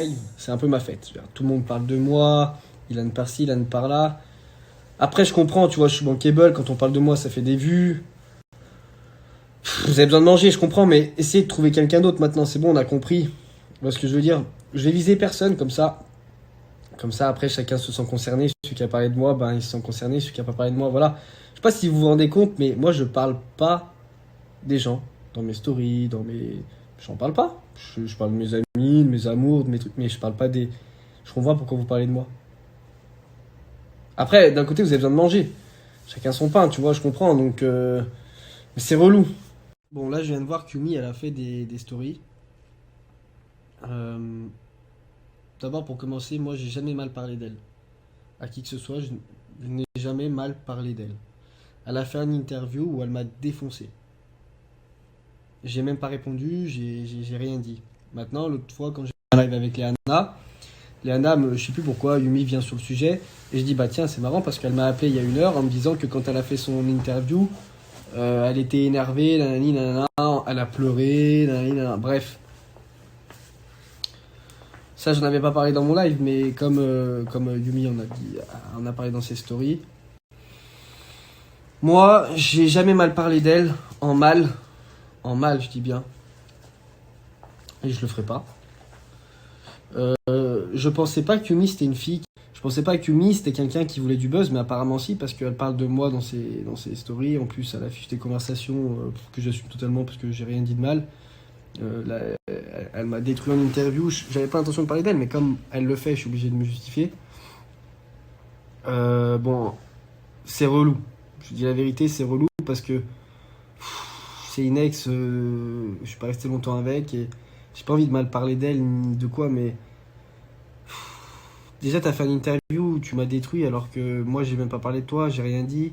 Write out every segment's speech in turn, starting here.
live, c'est un peu ma fête. Tout le monde parle de moi, Ilan par-ci, Ilan par-là. Après, je comprends, tu vois, je suis bankable, quand on parle de moi, ça fait des vues. Vous avez besoin de manger, je comprends, mais essayez de trouver quelqu'un d'autre maintenant, c'est bon, on a compris. Tu vois ce que je veux dire? Je vais viser personne comme ça. Comme ça, après, chacun se sent concerné. Celui qui a parlé de moi, ben, il se sent concerné. Celui qui n'a pas parlé de moi, voilà. Je sais pas si vous vous rendez compte, mais moi, je parle pas des gens dans mes stories, dans mes... J'en parle pas. Je parle de mes amis, de mes amours, de mes trucs, mais je parle pas des... Je comprends pourquoi vous parlez de moi. Après, d'un côté, vous avez besoin de manger. Chacun son pain, tu vois, je comprends, donc... Mais c'est relou. Bon, là, je viens de voir qu'Yumi, elle a fait des stories. Euh, D'abord, pour commencer, moi, j'ai jamais mal parlé d'elle. À qui que ce soit, je n'ai jamais mal parlé d'elle. Elle a fait une interview où elle m'a défoncé. J'ai même pas répondu, j'ai rien dit. Maintenant, l'autre fois, quand j'ai fait un live avec Léana, je sais plus pourquoi, Yumi vient sur le sujet, et je dis, bah tiens, c'est marrant parce qu'elle m'a appelé il y a 1 heure en me disant que quand elle a fait son interview, elle était énervée, nanani, nanana, elle a pleuré, nanani, nanana, bref. Ça, je n'avais pas parlé dans mon live, mais comme Yumi on a parlé dans ses stories. Moi, j'ai jamais mal parlé d'elle, en mal, je dis bien, et je le ferai pas. Je pensais pas que Yumi c'était une fille. Je pensais pas que Yumi c'était quelqu'un qui voulait du buzz, mais apparemment si, parce qu'elle parle de moi dans ses stories. En plus, elle affiche des conversations que j'assume totalement parce que j'ai rien dit de mal. Elle m'a détruit en interview. J'avais pas l'intention de parler d'elle, mais comme elle le fait, je suis obligé de me justifier. Bon, c'est relou. Je dis la vérité, c'est relou parce que c'est une ex. Je suis pas resté longtemps avec et j'ai pas envie de mal parler d'elle ni de quoi, mais déjà, t'as fait une interview où tu m'as détruit alors que moi, j'ai même pas parlé de toi, j'ai rien dit.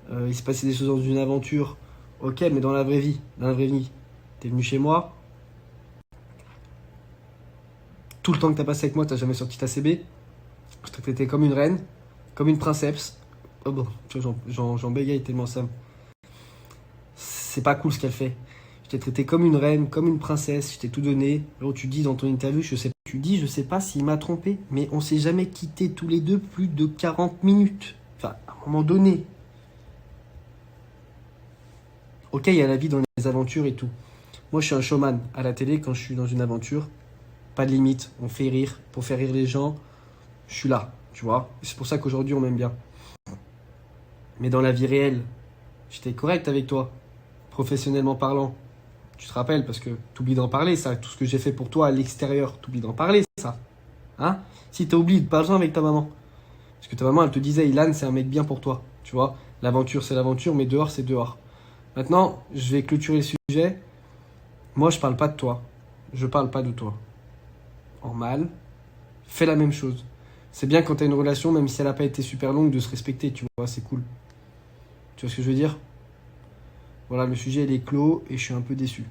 Il s'est passé des choses dans une aventure. Ok, mais dans la vraie vie, t'es venu chez moi. Tout le temps que t'as passé avec moi, t'as jamais sorti ta CB. Je t'ai traité comme une reine, comme une princesse. Oh bon, tu vois, j'en bégaye tellement ça. C'est pas cool ce qu'elle fait. Je t'ai traité comme une reine, comme une princesse, je t'ai tout donné. Alors tu dis dans ton interview, je sais pas s'il m'a trompé, mais on s'est jamais quittés tous les deux plus de 40 minutes. Enfin, à un moment donné. Ok, il y a la vie dans les aventures et tout. Moi, je suis un showman. À la télé, quand je suis dans une aventure, pas de limite. On fait rire. Pour faire rire les gens, je suis là, tu vois. C'est pour ça qu'aujourd'hui, on m'aime bien. Mais dans la vie réelle, j'étais correct avec toi, professionnellement parlant. Tu te rappelles, parce que t'oublies d'en parler, ça. Tout ce que j'ai fait pour toi à l'extérieur, t'oublies d'en parler, ça. Hein? Si t'as oublié, parle-en avec ta maman. Parce que ta maman, elle te disait, Ilan, c'est un mec bien pour toi. Tu vois, l'aventure, c'est l'aventure, mais dehors, c'est dehors. Maintenant, je vais clôturer le sujet. Moi, je parle pas de toi. Je parle pas de toi. En mal, fais la même chose. C'est bien quand t'as une relation, même si elle a pas été super longue, de se respecter, tu vois, c'est cool. Tu vois ce que je veux dire? Voilà, le sujet, il est clos et je suis un peu déçu.